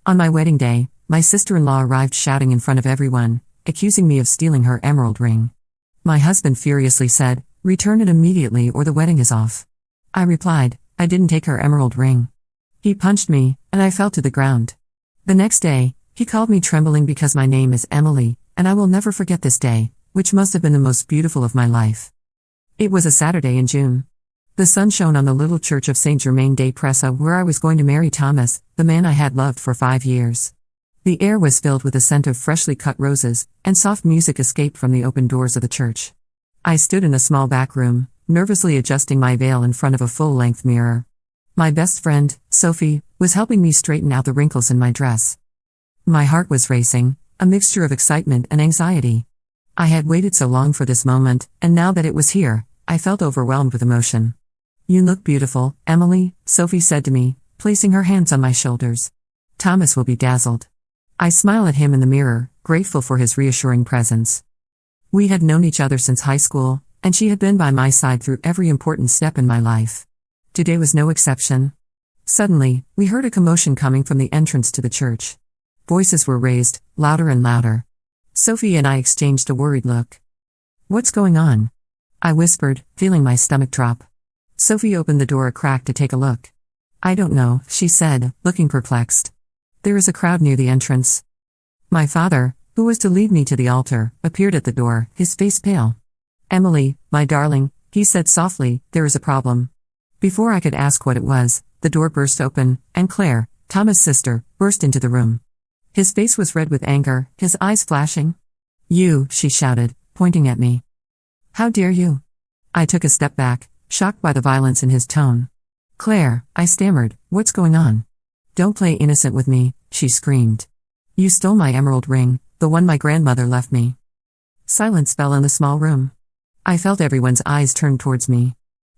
On my wedding day, my sister-in-law arrived shouting in front of everyone, accusing me of stealing her emerald ring. My husband furiously said, "Return it immediately or the wedding is off." I replied, "I didn't take her emerald ring." He punched me, and I fell to the ground. The next day, he called me trembling because my name is Emily, and I will never forget this day, which must have been the most beautiful of my life. It was a Saturday in June. The sun shone on the little church of Saint Germain des Prés where I was going to marry Thomas, the man I had loved for 5 years. The air was filled with the scent of freshly cut roses, and soft music escaped from the open doors of the church. I stood in a small back room, nervously adjusting my veil in front of a full-length mirror. My best friend, Sophie, was helping me straighten out the wrinkles in my dress. My heart was racing, a mixture of excitement and anxiety. I had waited so long for this moment, and now that it was here, I felt overwhelmed with emotion. "You look beautiful, Emily," Sophie said to me, placing her hands on my shoulders. "Thomas will be dazzled." I smiled at him in the mirror, grateful for his reassuring presence. We had known each other since high school, and she had been by my side through every important step in my life. Today was no exception. Suddenly, we heard a commotion coming from the entrance to the church. Voices were raised, louder and louder. Sophie and I exchanged a worried look. "What's going on?" I whispered, feeling my stomach drop. Sophie opened the door a crack to take a look. "I don't know," she said, looking perplexed. "There is a crowd near the entrance." My father, who was to lead me to the altar, appeared at the door, his face pale. "Emily, my darling," he said softly, "there is a problem." Before I could ask what it was, the door burst open, and Claire, Thomas' sister, burst into the room. His face was red with anger, his eyes flashing. "You," she shouted, pointing at me. "How dare you?" I took a step back, shocked by the violence in his tone. "Claire," I stammered, "what's going on?" "Don't play innocent with me," she screamed. "You stole my emerald ring, the one my grandmother left me." Silence fell in the small room. I felt everyone's eyes turned towards me.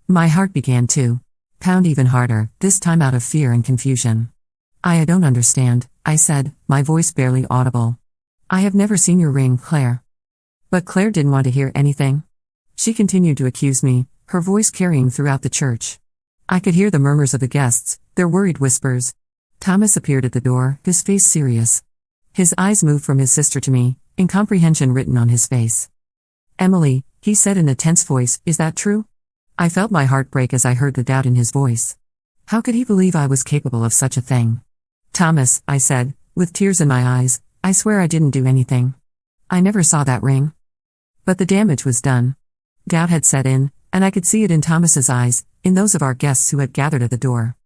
My heart began to pound even harder, this time out of fear and confusion. I don't understand," I said, my voice barely audible. "I have never seen your ring, Claire." But Claire didn't want to hear anything. She continued to accuse me, her voice carrying throughout the church. I could hear the murmurs of the guests, their worried whispers. Thomas appeared at the door, his face serious. His eyes moved from his sister to me, incomprehension written on his face. "Emily," he said in a tense voice, "is that true?" I felt my heart break as I heard the doubt in his voice. How could he believe I was capable of such a thing? "Thomas," I said, with tears in my eyes, "I swear I didn't do anything. I never saw that ring." But the damage was done. Doubt had set in, and I could see it in Thomas's eyes, in those of our guests who had gathered at the door.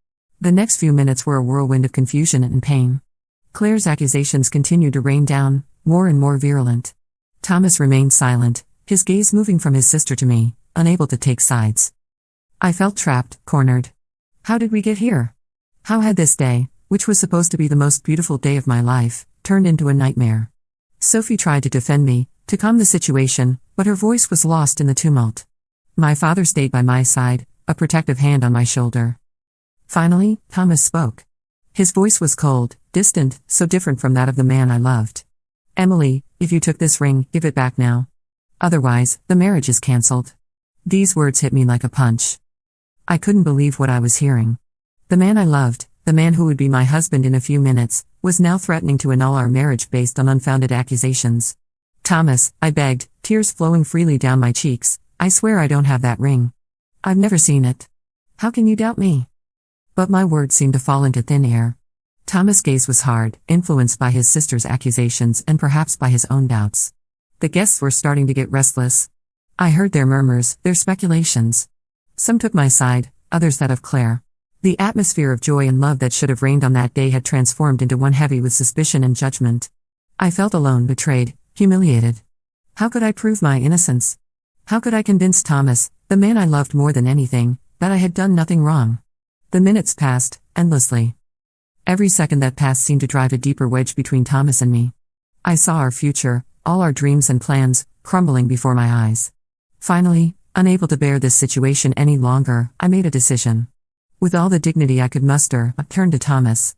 The next few minutes were a whirlwind of confusion and pain. Claire's accusations continued to rain down, more and more virulent. Thomas remained silent, his gaze moving from his sister to me, unable to take sides. I felt trapped, cornered. How did we get here? How had this day, which was supposed to be the most beautiful day of my life, turned into a nightmare? Sophie tried to defend me, to calm the situation, but her voice was lost in the tumult. My father stayed by my side, a protective hand on my shoulder. Finally, Thomas spoke. His voice was cold, distant, so different from that of the man I loved. "Emily, if you took this ring, give it back now. Otherwise, the marriage is cancelled." These words hit me like a punch. I couldn't believe what I was hearing. The man I loved, the man who would be my husband in a few minutes, was now threatening to annul our marriage based on unfounded accusations. "Thomas," I begged, tears flowing freely down my cheeks, "I swear I don't have that ring. I've never seen it. How can you doubt me?" But my words seemed to fall into thin air. Thomas' gaze was hard, influenced by his sister's accusations and perhaps by his own doubts. The guests were starting to get restless. I heard their murmurs, their speculations. Some took my side, others that of Claire. The atmosphere of joy and love that should have reigned on that day had transformed into one heavy with suspicion and judgment. I felt alone, betrayed, humiliated. How could I prove my innocence? How could I convince Thomas, the man I loved more than anything, that I had done nothing wrong? The minutes passed, endlessly. Every second that passed seemed to drive a deeper wedge between Thomas and me. I saw our future, all our dreams and plans, crumbling before my eyes. Finally, unable to bear this situation any longer, I made a decision. With all the dignity I could muster, I turned to Thomas.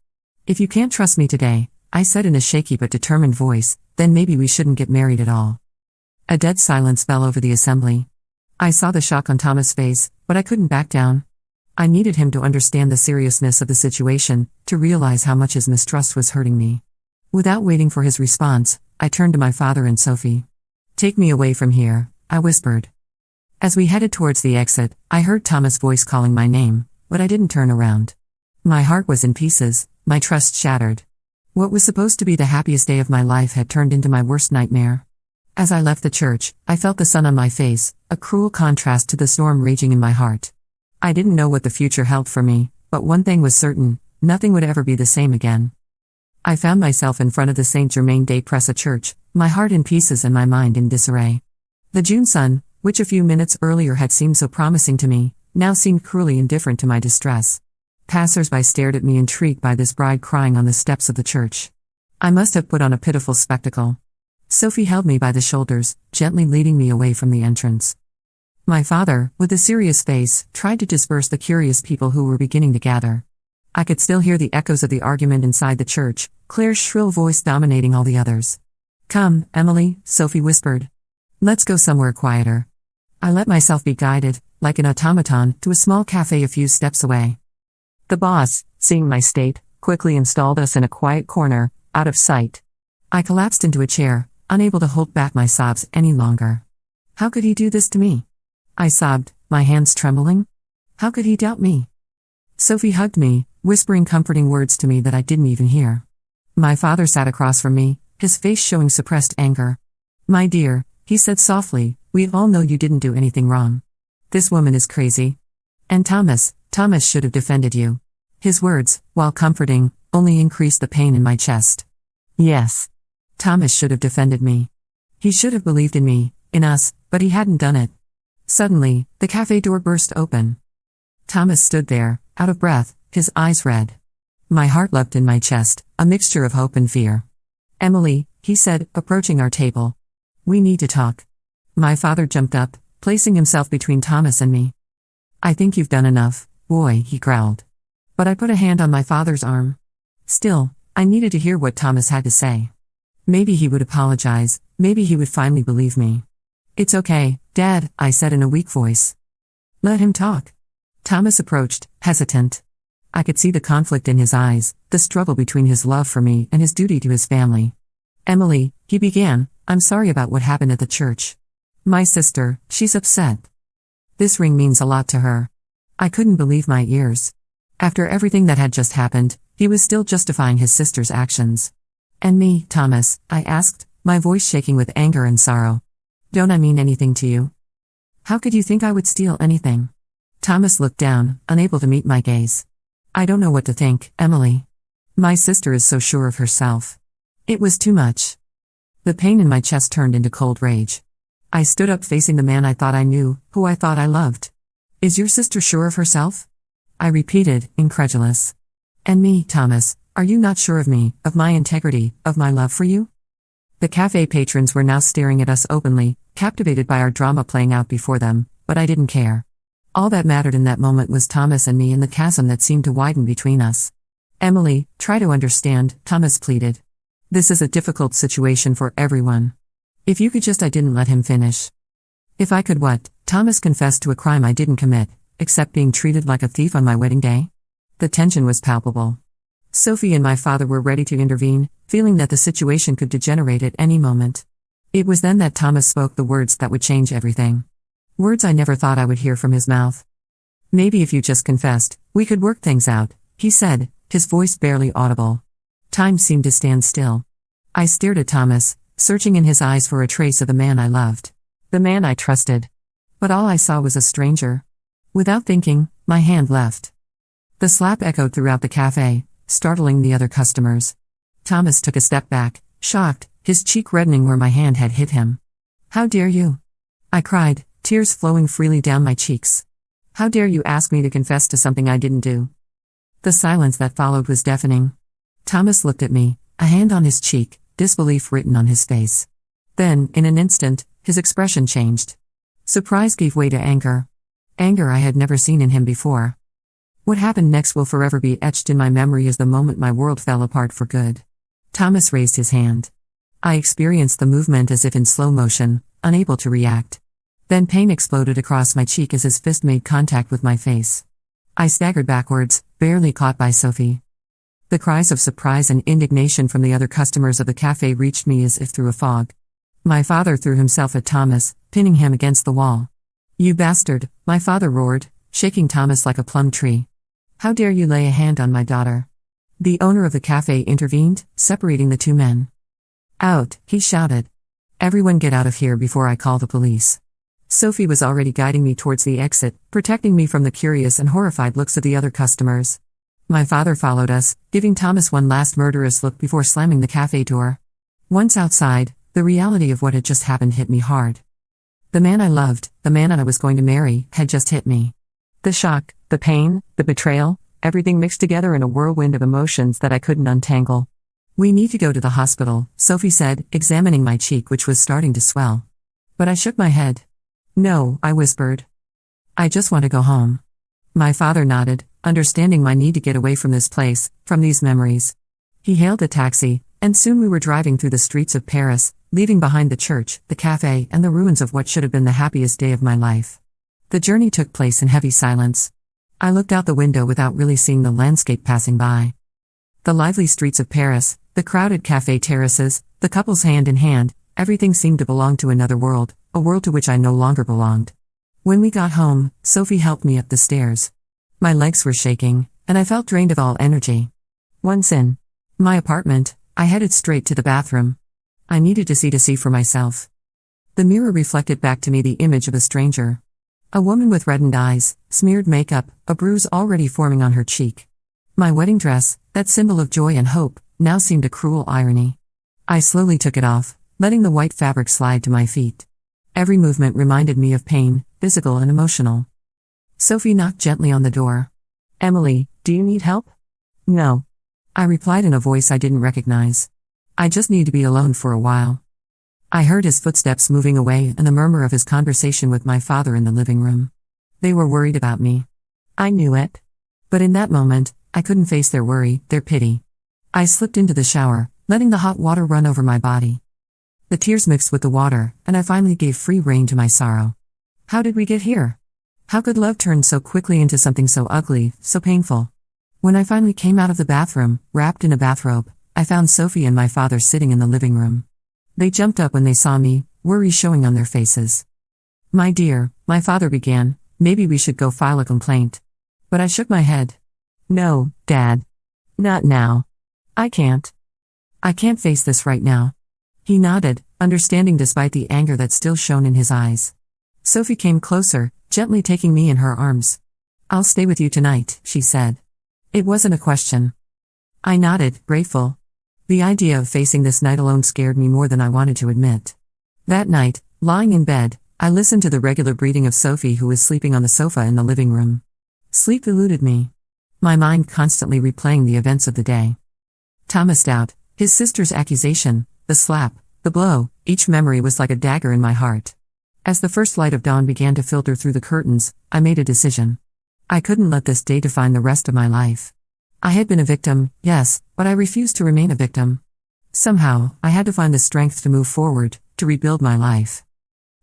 "If you can't trust me today," I said in a shaky but determined voice, "then maybe we shouldn't get married at all." A dead silence fell over the assembly. I saw the shock on Thomas' face, but I couldn't back down. I needed him to understand the seriousness of the situation, to realize how much his mistrust was hurting me. Without waiting for his response, I turned to my father and Sophie. "Take me away from here," I whispered. As we headed towards the exit, I heard Thomas' voice calling my name, but I didn't turn around. My heart was in pieces, my trust shattered. What was supposed to be the happiest day of my life had turned into my worst nightmare. As I left the church, I felt the sun on my face, a cruel contrast to the storm raging in my heart. I didn't know what the future held for me, but one thing was certain: nothing would ever be the same again. I found myself in front of the Saint Germain des Prés church, my heart in pieces and my mind in disarray. The June sun, which a few minutes earlier had seemed so promising to me, now seemed cruelly indifferent to my distress. Passers-by stared at me, intrigued by this bride crying on the steps of the church. I must have put on a pitiful spectacle. Sophie held me by the shoulders, gently leading me away from the entrance. My father, with a serious face, tried to disperse the curious people who were beginning to gather. I could still hear the echoes of the argument inside the church, Claire's shrill voice dominating all the others. "Come, Emily," Sophie whispered. "Let's go somewhere quieter." I let myself be guided, like an automaton, to a small cafe a few steps away. The boss, seeing my state, quickly installed us in a quiet corner, out of sight. I collapsed into a chair, unable to hold back my sobs any longer. How could he do this to me? I sobbed, my hands trembling. How could he doubt me? Sophie hugged me, whispering comforting words to me that I didn't even hear. My father sat across from me, his face showing suppressed anger. "My dear," he said softly, "we all know you didn't do anything wrong. This woman is crazy. And Thomas should have defended you." His words, while comforting, only increased the pain in my chest. Yes. Thomas should have defended me. He should have believed in me, in us, but he hadn't done it. Suddenly, the cafe door burst open. Thomas stood there, out of breath, his eyes red. My heart leapt in my chest, a mixture of hope and fear. "Emily," he said, approaching our table. "We need to talk." My father jumped up, placing himself between Thomas and me. "I think you've done enough, boy," he growled. But I put a hand on my father's arm. Still, I needed to hear what Thomas had to say. Maybe he would apologize, maybe he would finally believe me. "It's okay, Dad," I said in a weak voice. "Let him talk." Thomas approached, hesitant. I could see the conflict in his eyes, the struggle between his love for me and his duty to his family. "Emily," he began, "I'm sorry about what happened at the church. My sister, she's upset. This ring means a lot to her." I couldn't believe my ears. After everything that had just happened, he was still justifying his sister's actions. "And me, Thomas?" I asked, my voice shaking with anger and sorrow. "Don't I mean anything to you? How could you think I would steal anything?" Thomas looked down, unable to meet my gaze. "I don't know what to think, Emily. My sister is so sure of herself." It was too much. The pain in my chest turned into cold rage. I stood up, facing the man I thought I knew, who I thought I loved. "Is your sister sure of herself?" I repeated, incredulous. "And me, Thomas, are you not sure of me, of my integrity, of my love for you?" The cafe patrons were now staring at us openly, captivated by our drama playing out before them, but I didn't care. All that mattered in that moment was Thomas and me and the chasm that seemed to widen between us. "Emily, try to understand," Thomas pleaded. "This is a difficult situation for everyone. If you could just..." I didn't let him finish. If I could what? Thomas confessed to a crime I didn't commit, except being treated like a thief on my wedding day? The tension was palpable. Sophie and my father were ready to intervene, feeling that the situation could degenerate at any moment. It was then that Thomas spoke the words that would change everything. Words I never thought I would hear from his mouth. "Maybe if you just confessed, we could work things out," he said, his voice barely audible. Time seemed to stand still. I stared at Thomas, searching in his eyes for a trace of the man I loved. The man I trusted. But all I saw was a stranger. Without thinking, my hand left. The slap echoed throughout the cafe, startling the other customers. Thomas took a step back, shocked, his cheek reddening where my hand had hit him. "How dare you?" I cried, tears flowing freely down my cheeks. "How dare you ask me to confess to something I didn't do?" The silence that followed was deafening. Thomas looked at me, a hand on his cheek, disbelief written on his face. Then, in an instant, his expression changed. Surprise gave way to anger. Anger I had never seen in him before. What happened next will forever be etched in my memory as the moment my world fell apart for good. Thomas raised his hand. I experienced the movement as if in slow motion, unable to react. Then pain exploded across my cheek as his fist made contact with my face. I staggered backwards, barely caught by Sophie. The cries of surprise and indignation from the other customers of the cafe reached me as if through a fog. My father threw himself at Thomas, pinning him against the wall. "You bastard," my father roared, shaking Thomas like a plum tree. "How dare you lay a hand on my daughter?" The owner of the cafe intervened, separating the two men. "Out," he shouted. "Everyone get out of here before I call the police." Sophie was already guiding me towards the exit, protecting me from the curious and horrified looks of the other customers. My father followed us, giving Thomas one last murderous look before slamming the cafe door. Once outside, the reality of what had just happened hit me hard. The man I loved, the man I was going to marry, had just hit me. The shock, the pain, the betrayal, everything mixed together in a whirlwind of emotions that I couldn't untangle. "We need to go to the hospital," Sophie said, examining my cheek which was starting to swell. But I shook my head. "No," I whispered. "I just want to go home." My father nodded, understanding my need to get away from this place, from these memories. He hailed a taxi, and soon we were driving through the streets of Paris, leaving behind the church, the cafe, and the ruins of what should have been the happiest day of my life. The journey took place in heavy silence. I looked out the window without really seeing the landscape passing by. The lively streets of Paris, the crowded cafe terraces, the couples hand in hand, everything seemed to belong to another world, a world to which I no longer belonged. When we got home, Sophie helped me up the stairs. My legs were shaking, and I felt drained of all energy. Once in my apartment, I headed straight to the bathroom. I needed to see for myself. The mirror reflected back to me the image of a stranger. A woman with reddened eyes, smeared makeup, a bruise already forming on her cheek. My wedding dress, that symbol of joy and hope, now seemed a cruel irony. I slowly took it off, letting the white fabric slide to my feet. Every movement reminded me of pain, physical and emotional. Sophie knocked gently on the door. "Emily, do you need help?" "No," I replied in a voice I didn't recognize. "I just need to be alone for a while." I heard his footsteps moving away and the murmur of his conversation with my father in the living room. They were worried about me. I knew it. But in that moment, I couldn't face their worry, their pity. I slipped into the shower, letting the hot water run over my body. The tears mixed with the water, and I finally gave free rein to my sorrow. How did we get here? How could love turn so quickly into something so ugly, so painful? When I finally came out of the bathroom, wrapped in a bathrobe, I found Sophie and my father sitting in the living room. They jumped up when they saw me, worry showing on their faces. "My dear," my father began, "maybe we should go file a complaint." But I shook my head. "No, Dad. Not now. I can't. I can't face this right now." He nodded, understanding despite the anger that still shone in his eyes. Sophie came closer, gently taking me in her arms. "I'll stay with you tonight," she said. It wasn't a question. I nodded, grateful. The idea of facing this night alone scared me more than I wanted to admit. That night, lying in bed, I listened to the regular breathing of Sophie who was sleeping on the sofa in the living room. Sleep eluded me. My mind constantly replaying the events of the day. Thomas Stout, his sister's accusation, the slap, the blow, each memory was like a dagger in my heart. As the first light of dawn began to filter through the curtains, I made a decision. I couldn't let this day define the rest of my life. I had been a victim, yes, but I refused to remain a victim. Somehow, I had to find the strength to move forward, to rebuild my life.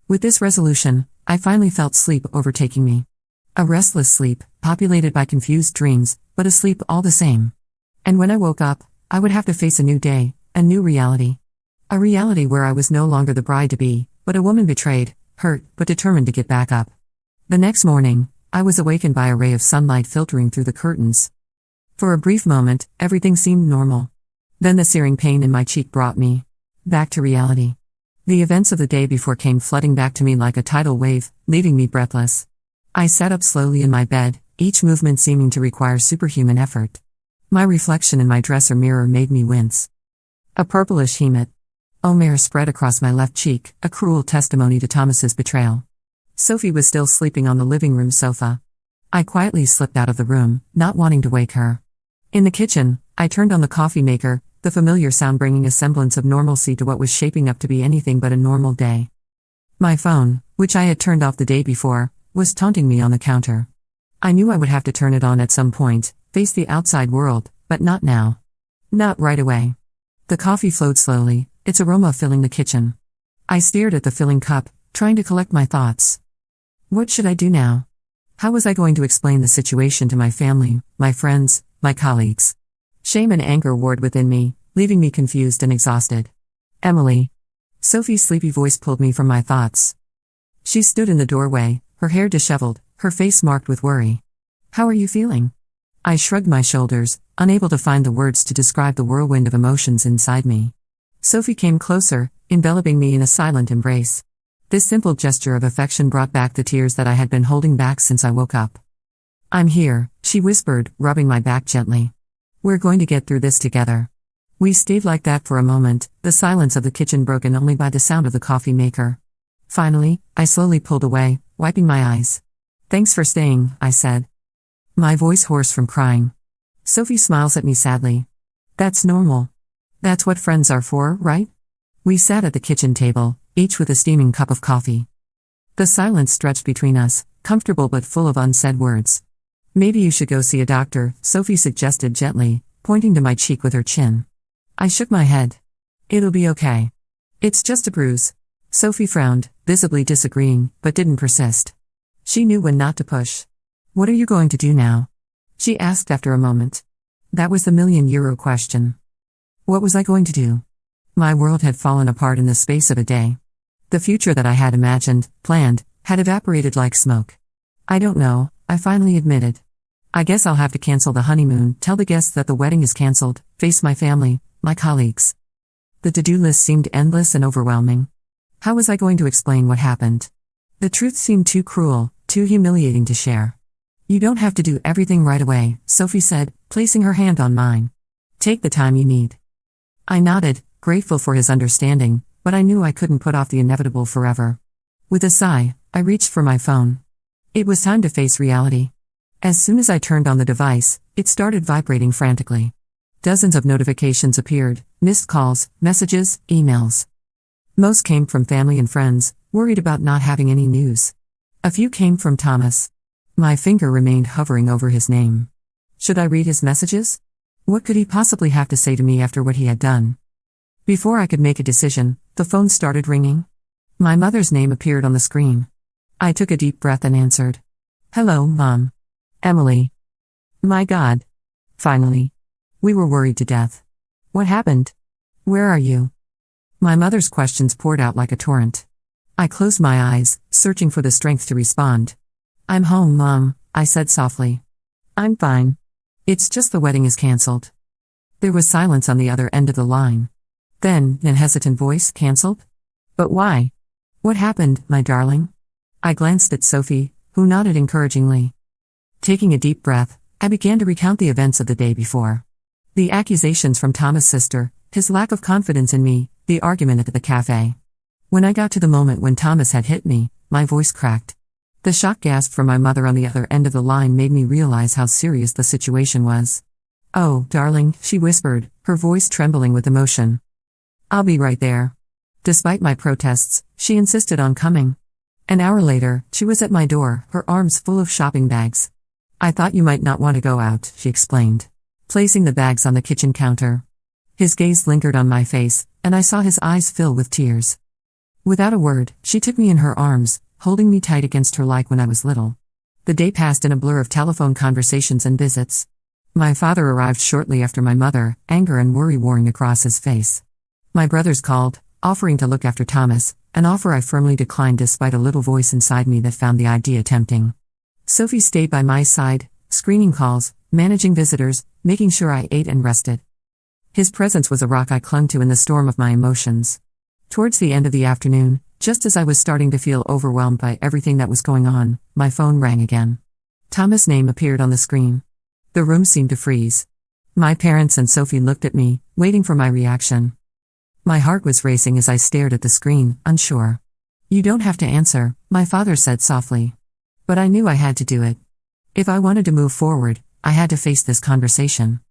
With this resolution, I finally felt sleep overtaking me. A restless sleep, populated by confused dreams, but a sleep all the same. And when I woke up, I would have to face a new day, a new reality. A reality where I was no longer the bride-to-be, but a woman betrayed, hurt, but determined to get back up. The next morning, I was awakened by a ray of sunlight filtering through the curtains. For a brief moment, everything seemed normal. Then the searing pain in my cheek brought me back to reality. The events of the day before came flooding back to me like a tidal wave, leaving me breathless. I sat up slowly in my bed, each movement seeming to require superhuman effort. My reflection in my dresser mirror made me wince. A purplish hematoma spread across my left cheek, a cruel testimony to Thomas's betrayal. Sophie was still sleeping on the living room sofa. I quietly slipped out of the room, not wanting to wake her. In the kitchen, I turned on the coffee maker, the familiar sound bringing a semblance of normalcy to what was shaping up to be anything but a normal day. My phone, which I had turned off the day before, was taunting me on the counter. I knew I would have to turn it on at some point, face the outside world, but not now. Not right away. The coffee flowed slowly, its aroma filling the kitchen. I stared at the filling cup, trying to collect my thoughts. What should I do now? How was I going to explain the situation to my family, my friends, my colleagues? Shame and anger warred within me, leaving me confused and exhausted. Emily. Sophie's sleepy voice pulled me from my thoughts. She stood in the doorway, her hair disheveled, her face marked with worry. How are you feeling? I shrugged my shoulders, unable to find the words to describe the whirlwind of emotions inside me. Sophie came closer, enveloping me in a silent embrace. This simple gesture of affection brought back the tears that I had been holding back since I woke up. I'm here, she whispered, rubbing my back gently. We're going to get through this together. We stayed like that for a moment, the silence of the kitchen broken only by the sound of the coffee maker. Finally, I slowly pulled away, wiping my eyes. Thanks for staying, I said. My voice hoarse from crying. Sophie smiles at me sadly. That's normal. That's what friends are for, right? We sat at the kitchen table, each with a steaming cup of coffee. The silence stretched between us, comfortable but full of unsaid words. Maybe you should go see a doctor, Sophie suggested gently, pointing to my cheek with her chin. I shook my head. It'll be okay. It's just a bruise. Sophie frowned, visibly disagreeing, but didn't persist. She knew when not to push. What are you going to do now? She asked after a moment. That was the €1,000,000 question. What was I going to do? My world had fallen apart in the space of a day. The future that I had imagined, planned, had evaporated like smoke. I don't know, I finally admitted. I guess I'll have to cancel the honeymoon, tell the guests that the wedding is cancelled, face my family, my colleagues. The to-do list seemed endless and overwhelming. How was I going to explain what happened? The truth seemed too cruel, too humiliating to share. You don't have to do everything right away, Sophie said, placing her hand on mine. Take the time you need. I nodded, grateful for his understanding, but I knew I couldn't put off the inevitable forever. With a sigh, I reached for my phone. It was time to face reality. As soon as I turned on the device, it started vibrating frantically. Dozens of notifications appeared, missed calls, messages, emails. Most came from family and friends, worried about not having any news. A few came from Thomas. My finger remained hovering over his name. Should I read his messages? What could he possibly have to say to me after what he had done? Before I could make a decision, the phone started ringing. My mother's name appeared on the screen. I took a deep breath and answered. Hello, Mom. Emily. My God. Finally. We were worried to death. What happened? Where are you? My mother's questions poured out like a torrent. I closed my eyes, searching for the strength to respond. I'm home, Mom, I said softly. I'm fine. It's just the wedding is cancelled. There was silence on the other end of the line. Then, in a hesitant voice, cancelled? But why? What happened, my darling? I glanced at Sophie, who nodded encouragingly. Taking a deep breath, I began to recount the events of the day before. The accusations from Thomas' sister, his lack of confidence in me, the argument at the cafe. When I got to the moment when Thomas had hit me, my voice cracked. The shock gasp from my mother on the other end of the line made me realize how serious the situation was. Oh, darling, she whispered, her voice trembling with emotion. I'll be right there. Despite my protests, she insisted on coming. An hour later, she was at my door, her arms full of shopping bags. I thought you might not want to go out, she explained, placing the bags on the kitchen counter. His gaze lingered on my face, and I saw his eyes fill with tears. Without a word, she took me in her arms, holding me tight against her like when I was little. The day passed in a blur of telephone conversations and visits. My father arrived shortly after my mother, anger and worry warring across his face. My brothers called, offering to look after Thomas, an offer I firmly declined despite a little voice inside me that found the idea tempting. Sophie stayed by my side, screening calls, managing visitors, making sure I ate and rested. His presence was a rock I clung to in the storm of my emotions. Towards the end of the afternoon, just as I was starting to feel overwhelmed by everything that was going on, my phone rang again. Thomas' name appeared on the screen. The room seemed to freeze. My parents and Sophie looked at me, waiting for my reaction. My heart was racing as I stared at the screen, unsure. You don't have to answer, my father said softly. But I knew I had to do it. If I wanted to move forward, I had to face this conversation.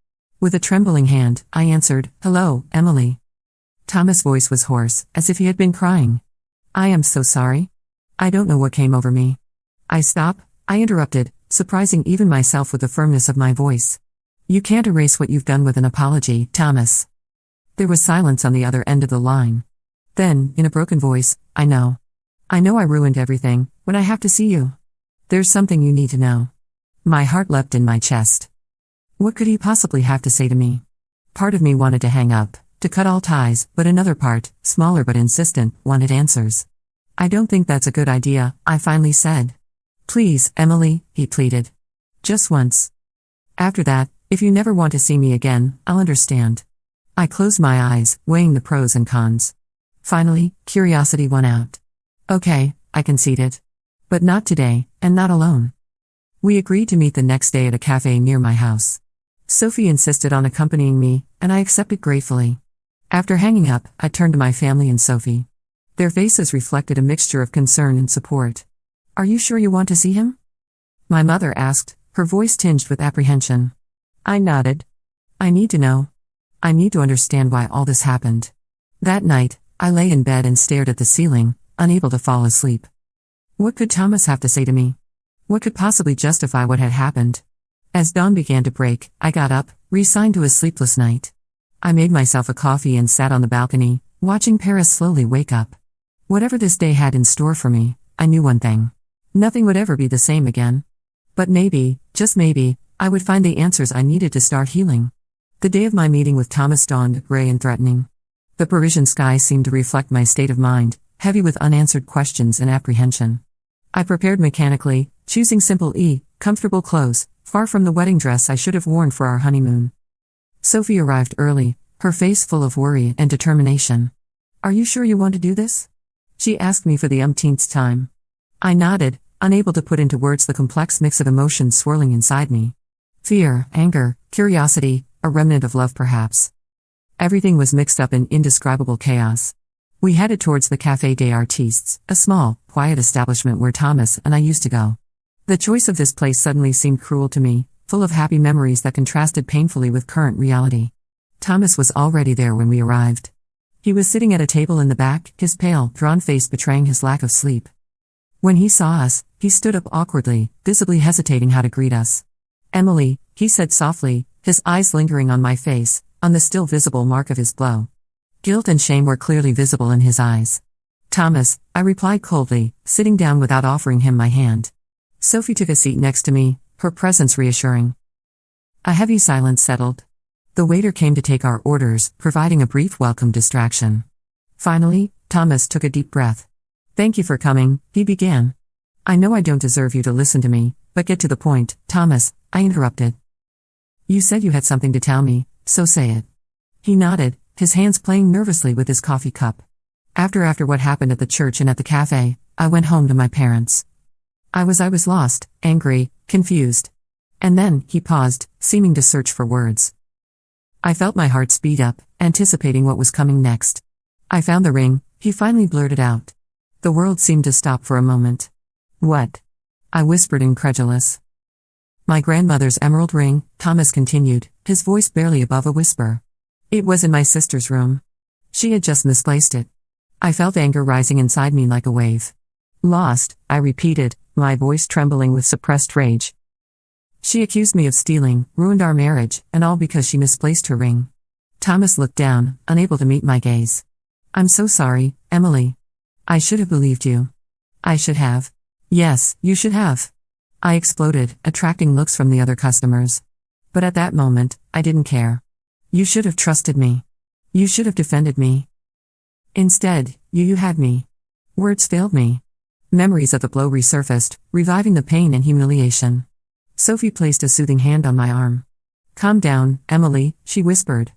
With a trembling hand, I answered, Hello, Emily. Thomas' voice was hoarse, as if he had been crying. I am so sorry. I don't know what came over me. I interrupted, surprising even myself with the firmness of my voice. You can't erase what you've done with an apology, Thomas. There was silence on the other end of the line. Then, in a broken voice, I know I ruined everything, but I have to see you. There's something you need to know. My heart leapt in my chest. What could he possibly have to say to me? Part of me wanted to hang up, to cut all ties, but another part, smaller but insistent, wanted answers. I don't think that's a good idea, I finally said. Please, Emily, he pleaded. Just once. After that, if you never want to see me again, I'll understand. I closed my eyes, weighing the pros and cons. Finally, curiosity won out. Okay, I conceded. But not today, and not alone. We agreed to meet the next day at a cafe near my house. Sophie insisted on accompanying me, and I accepted gratefully. After hanging up, I turned to my family and Sophie. Their faces reflected a mixture of concern and support. Are you sure you want to see him? My mother asked, her voice tinged with apprehension. I nodded. I need to know. I need to understand why all this happened. That night, I lay in bed and stared at the ceiling, unable to fall asleep. What could Thomas have to say to me? What could possibly justify what had happened? As dawn began to break, I got up, resigned to a sleepless night. I made myself a coffee and sat on the balcony, watching Paris slowly wake up. Whatever this day had in store for me, I knew one thing. Nothing would ever be the same again. But maybe, just maybe, I would find the answers I needed to start healing. The day of my meeting with Thomas dawned, gray and threatening. The Parisian sky seemed to reflect my state of mind, heavy with unanswered questions and apprehension. I prepared mechanically, choosing simple comfortable clothes, far from the wedding dress I should have worn for our honeymoon. Sophie arrived early, her face full of worry and determination. Are you sure you want to do this? She asked me for the umpteenth time. I nodded, unable to put into words the complex mix of emotions swirling inside me. Fear, anger, curiosity, a remnant of love perhaps. Everything was mixed up in indescribable chaos. We headed towards the Café des Artistes, a small, quiet establishment where Thomas and I used to go. The choice of this place suddenly seemed cruel to me, full of happy memories that contrasted painfully with current reality. Thomas was already there when we arrived. He was sitting at a table in the back, his pale, drawn face betraying his lack of sleep. When he saw us, he stood up awkwardly, visibly hesitating how to greet us. Emily, he said softly, his eyes lingering on my face, on the still visible mark of his blow. Guilt and shame were clearly visible in his eyes. Thomas, I replied coldly, sitting down without offering him my hand. Sophie took a seat next to me, her presence reassuring. A heavy silence settled. The waiter came to take our orders, providing a brief welcome distraction. Finally, Thomas took a deep breath. Thank you for coming, he began. I know I don't deserve you to listen to me, but get to the point, Thomas, I interrupted. You said you had something to tell me, so say it. He nodded, his hands playing nervously with his coffee cup. After what happened at the church and at the cafe, I went home to my parents. I was lost, angry, confused. And then, he paused, seeming to search for words. I felt my heart speed up, anticipating what was coming next. I found the ring, he finally blurted out. The world seemed to stop for a moment. What? I whispered incredulous. My grandmother's emerald ring, Thomas continued, his voice barely above a whisper. It was in my sister's room. She had just misplaced it. I felt anger rising inside me like a wave. Lost, I repeated, my voice trembling with suppressed rage. She accused me of stealing, ruined our marriage, and all because she misplaced her ring. Thomas looked down, unable to meet my gaze. I'm so sorry, Emily. I should have believed you. I should have. Yes, you should have. I exploded, attracting looks from the other customers. But at that moment, I didn't care. You should have trusted me. You should have defended me. Instead, you had me. Words failed me. Memories of the blow resurfaced, reviving the pain and humiliation. Sophie placed a soothing hand on my arm. Calm down, Emily, she whispered.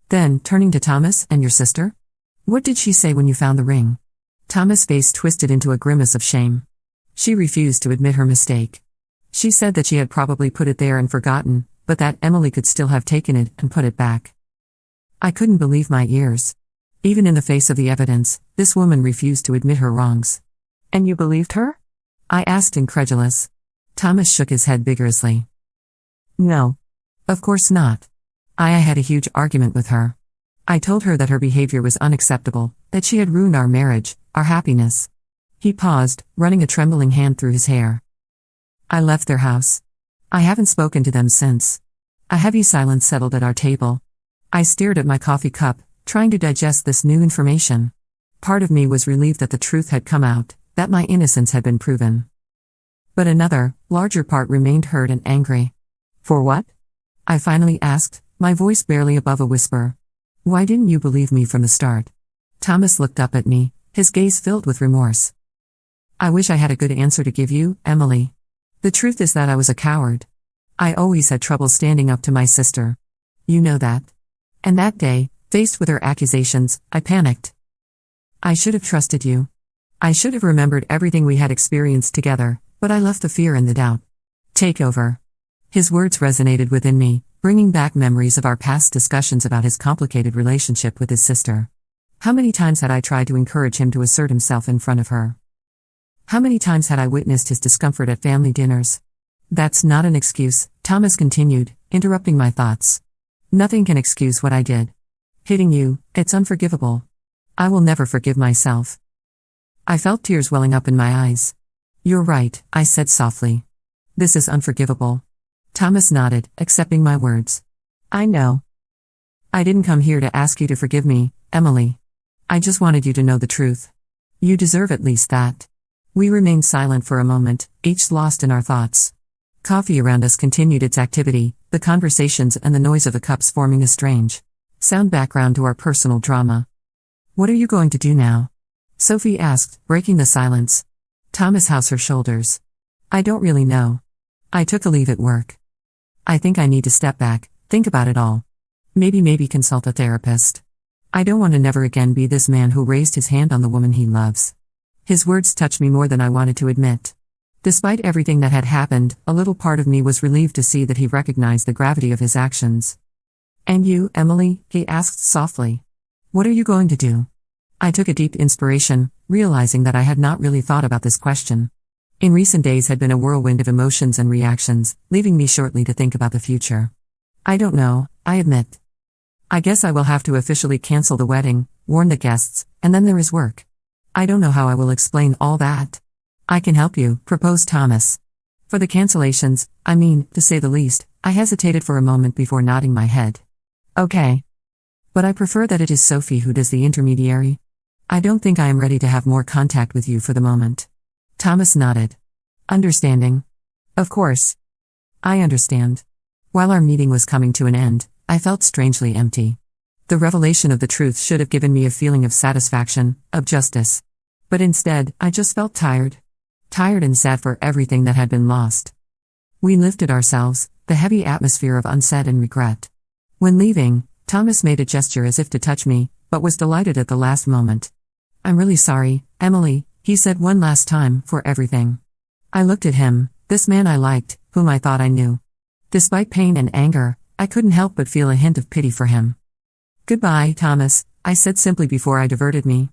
Then, turning to Thomas, and your sister? What did she say when you found the ring? Thomas' face twisted into a grimace of shame. She refused to admit her mistake. She said that she had probably put it there and forgotten, but that Emily could still have taken it and put it back. I couldn't believe my ears. Even in the face of the evidence, this woman refused to admit her wrongs. And you believed her? I asked incredulous. Thomas shook his head vigorously. No. Of course not. I had a huge argument with her. I told her that her behavior was unacceptable, that she had ruined our marriage, our happiness. He paused, running a trembling hand through his hair. I left their house. I haven't spoken to them since. A heavy silence settled at our table. I stared at my coffee cup, trying to digest this new information. Part of me was relieved that the truth had come out, that my innocence had been proven. But another, larger part remained hurt and angry. For what? I finally asked, my voice barely above a whisper. Why didn't you believe me from the start? Thomas looked up at me, his gaze filled with remorse. I wish I had a good answer to give you, Emily. The truth is that I was a coward. I always had trouble standing up to my sister. You know that. And that day, faced with her accusations, I panicked. I should have trusted you. I should have remembered everything we had experienced together, but I left the fear and the doubt take over. His words resonated within me, bringing back memories of our past discussions about his complicated relationship with his sister. How many times had I tried to encourage him to assert himself in front of her? How many times had I witnessed his discomfort at family dinners? That's not an excuse, Thomas continued, interrupting my thoughts. Nothing can excuse what I did. Hitting you, it's unforgivable. I will never forgive myself. I felt tears welling up in my eyes. You're right, I said softly. This is unforgivable. Thomas nodded, accepting my words. I know. I didn't come here to ask you to forgive me, Emily. I just wanted you to know the truth. You deserve at least that. We remained silent for a moment, each lost in our thoughts. Coffee around us continued its activity, the conversations and the noise of the cups forming a strange sound background to our personal drama. What are you going to do now? Sophie asked, breaking the silence. Thomas housed her shoulders. I don't really know. I took a leave at work. I think I need to step back, think about it all. Maybe consult a therapist. I don't want to never again be this man who raised his hand on the woman he loves. His words touched me more than I wanted to admit. Despite everything that had happened, a little part of me was relieved to see that he recognized the gravity of his actions. And you, Emily? He asked softly. What are you going to do? I took a deep inspiration, realizing that I had not really thought about this question. In recent days had been a whirlwind of emotions and reactions, leaving me shortly to think about the future. I don't know, I admit. I guess I will have to officially cancel the wedding, warn the guests, and then there is work. I don't know how I will explain all that. I can help you, proposed Thomas. For the cancellations, to say the least, I hesitated for a moment before nodding my head. Okay. But I prefer that it is Sophie who does the intermediary. I don't think I am ready to have more contact with you for the moment. Thomas nodded. Understanding. Of course. I understand. While our meeting was coming to an end, I felt strangely empty. The revelation of the truth should have given me a feeling of satisfaction, of justice. But instead, I just felt tired. Tired and sad for everything that had been lost. We lifted ourselves, the heavy atmosphere of unsaid and regret. When leaving, Thomas made a gesture as if to touch me, but was delighted at the last moment. I'm really sorry, Emily, he said one last time, for everything. I looked at him, this man I liked, whom I thought I knew. Despite pain and anger, I couldn't help but feel a hint of pity for him. Goodbye, Thomas, I said simply before I diverted me.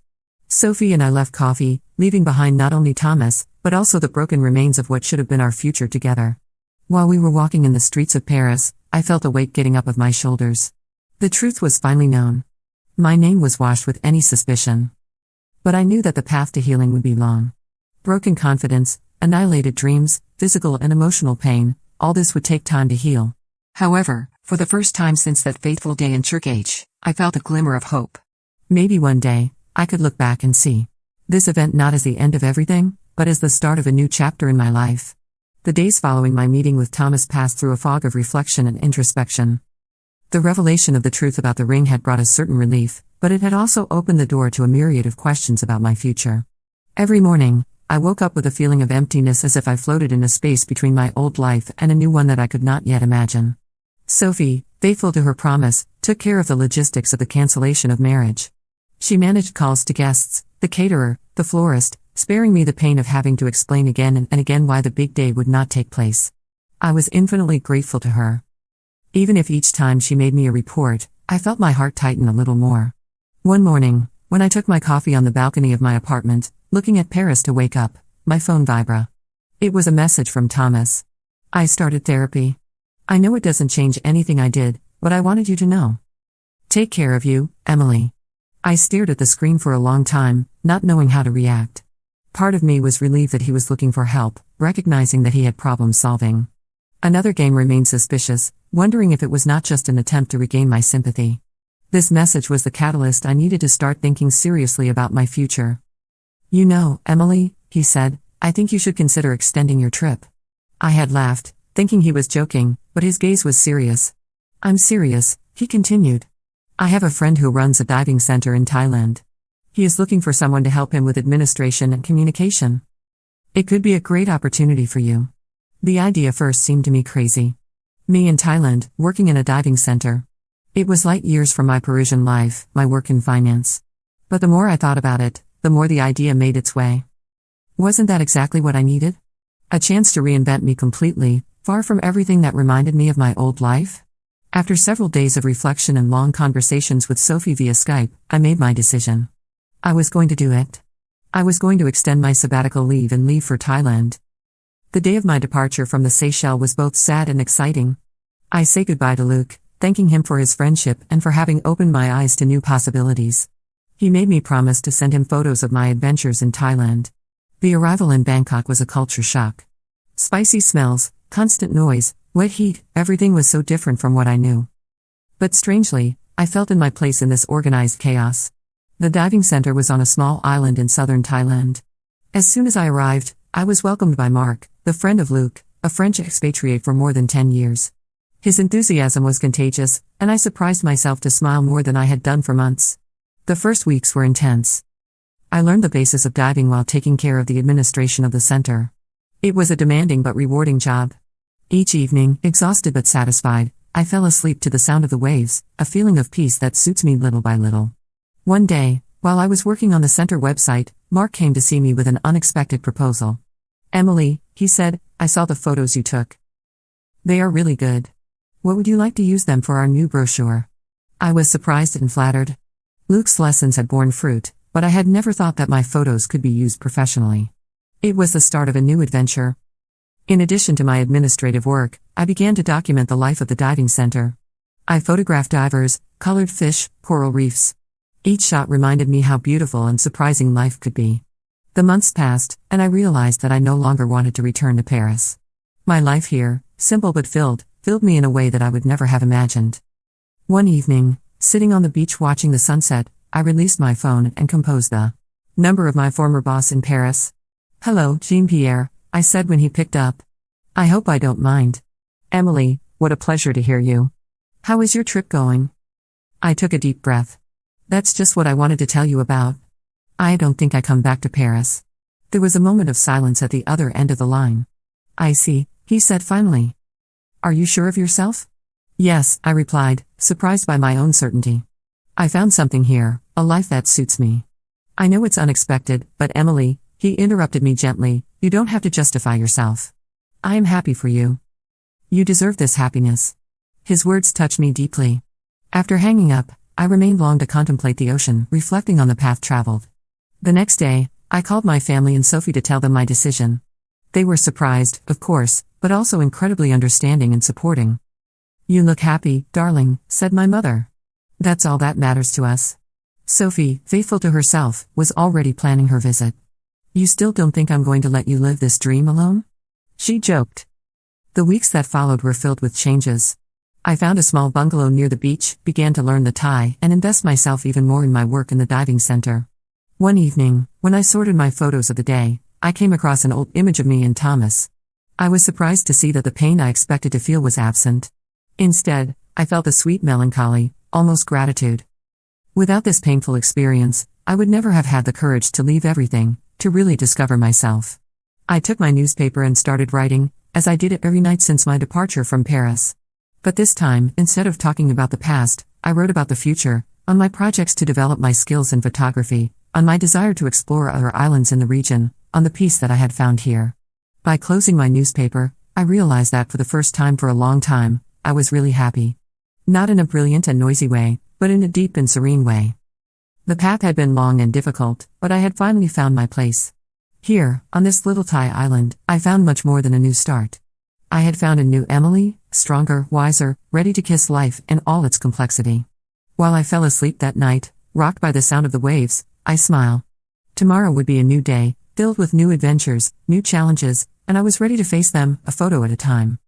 Sophie and I left coffee, leaving behind not only Thomas, but also the broken remains of what should have been our future together. While we were walking in the streets of Paris, I felt a weight getting up of my shoulders. The truth was finally known. My name was washed with any suspicion. But I knew that the path to healing would be long. Broken confidence, annihilated dreams, physical and emotional pain, all this would take time to heal. However, for the first time since that fateful day in church, I felt a glimmer of hope. Maybe one day, I could look back and see this event not as the end of everything, but as the start of a new chapter in my life. The days following my meeting with Thomas passed through a fog of reflection and introspection. The revelation of the truth about the ring had brought a certain relief, but it had also opened the door to a myriad of questions about my future. Every morning, I woke up with a feeling of emptiness as if I floated in a space between my old life and a new one that I could not yet imagine. Sophie, faithful to her promise, took care of the logistics of the cancellation of marriage. She managed calls to guests, the caterer, the florist, sparing me the pain of having to explain again and again why the big day would not take place. I was infinitely grateful to her. Even if each time she made me a report, I felt my heart tighten a little more. One morning, when I took my coffee on the balcony of my apartment, looking at Paris to wake up, my phone vibrated. It was a message from Thomas. I started therapy. I know it doesn't change anything I did, but I wanted you to know. Take care of you, Emily. I stared at the screen for a long time, not knowing how to react. Part of me was relieved that he was looking for help, recognizing that he had problem solving. Another game remained suspicious, wondering if it was not just an attempt to regain my sympathy. This message was the catalyst I needed to start thinking seriously about my future. You know, Emily, he said, I think you should consider extending your trip. I had laughed, thinking he was joking, but his gaze was serious. I'm serious, he continued. I have a friend who runs a diving center in Thailand. He is looking for someone to help him with administration and communication. It could be a great opportunity for you. The idea first seemed to me crazy. Me in Thailand, working in a diving center. It was light years from my Parisian life, my work in finance. But the more I thought about it, the more the idea made its way. Wasn't that exactly what I needed? A chance to reinvent me completely, far from everything that reminded me of my old life? After several days of reflection and long conversations with Sophie via Skype, I made my decision. I was going to do it. I was going to extend my sabbatical leave and leave for Thailand. The day of my departure from the Seychelles was both sad and exciting. I say goodbye to Luke, thanking him for his friendship and for having opened my eyes to new possibilities. He made me promise to send him photos of my adventures in Thailand. The arrival in Bangkok was a culture shock. Spicy smells, constant noise, wet heat, everything was so different from what I knew. But strangely, I felt in my place in this organized chaos. The diving center was on a small island in southern Thailand. As soon as I arrived, I was welcomed by Mark, the friend of Luke, a French expatriate for more than 10 years. His enthusiasm was contagious, and I surprised myself to smile more than I had done for months. The first weeks were intense. I learned the basis of diving while taking care of the administration of the center. It was a demanding but rewarding job. Each evening, exhausted but satisfied, I fell asleep to the sound of the waves, a feeling of peace that suits me little by little. One day, while I was working on the center website, Mark came to see me with an unexpected proposal. Emily, he said, I saw the photos you took. They are really good. What would you like to use them for our new brochure? I was surprised and flattered. Luke's lessons had borne fruit, but I had never thought that my photos could be used professionally. It was the start of a new adventure. In addition to my administrative work, I began to document the life of the diving center. I photographed divers, colored fish, coral reefs. Each shot reminded me how beautiful and surprising life could be. The months passed, and I realized that I no longer wanted to return to Paris. My life here, simple but filled me in a way that I would never have imagined. One evening, sitting on the beach watching the sunset, I released my phone and composed the number of my former boss in Paris. Hello, Jean-Pierre, I said when he picked up. I hope I don't mind. Emily, what a pleasure to hear you. How is your trip going? I took a deep breath. That's just what I wanted to tell you about. I don't think I come back to Paris. There was a moment of silence at the other end of the line. I see, he said finally. Are you sure of yourself? Yes, I replied, surprised by my own certainty. I found something here, a life that suits me. I know it's unexpected, but Emily, he interrupted me gently, you don't have to justify yourself. I am happy for you. You deserve this happiness. His words touched me deeply. After hanging up, I remained long to contemplate the ocean, reflecting on the path traveled. The next day, I called my family and Sophie to tell them my decision. They were surprised, of course, but also incredibly understanding and supporting. You look happy, darling, said my mother. That's all that matters to us. Sophie, faithful to herself, was already planning her visit. You still don't think I'm going to let you live this dream alone? She joked. The weeks that followed were filled with changes. I found a small bungalow near the beach, began to learn the Thai, and invest myself even more in my work in the diving center. One evening, when I sorted my photos of the day, I came across an old image of me and Thomas. I was surprised to see that the pain I expected to feel was absent. Instead, I felt a sweet melancholy, almost gratitude. Without this painful experience, I would never have had the courage to leave everything, to really discover myself. I took my newspaper and started writing, as I did it every night since my departure from Paris. But this time, instead of talking about the past, I wrote about the future, on my projects to develop my skills in photography, on my desire to explore other islands in the region, on the peace that I had found here. By closing my newspaper, I realized that for the first time for a long time, I was really happy. Not in a brilliant and noisy way, but in a deep and serene way. The path had been long and difficult, but I had finally found my place. Here, on this little Thai island, I found much more than a new start. I had found a new Emily, stronger, wiser, ready to kiss life in all its complexity. While I fell asleep that night, rocked by the sound of the waves, I smiled. Tomorrow would be a new day, filled with new adventures, new challenges, and I was ready to face them, a photo at a time.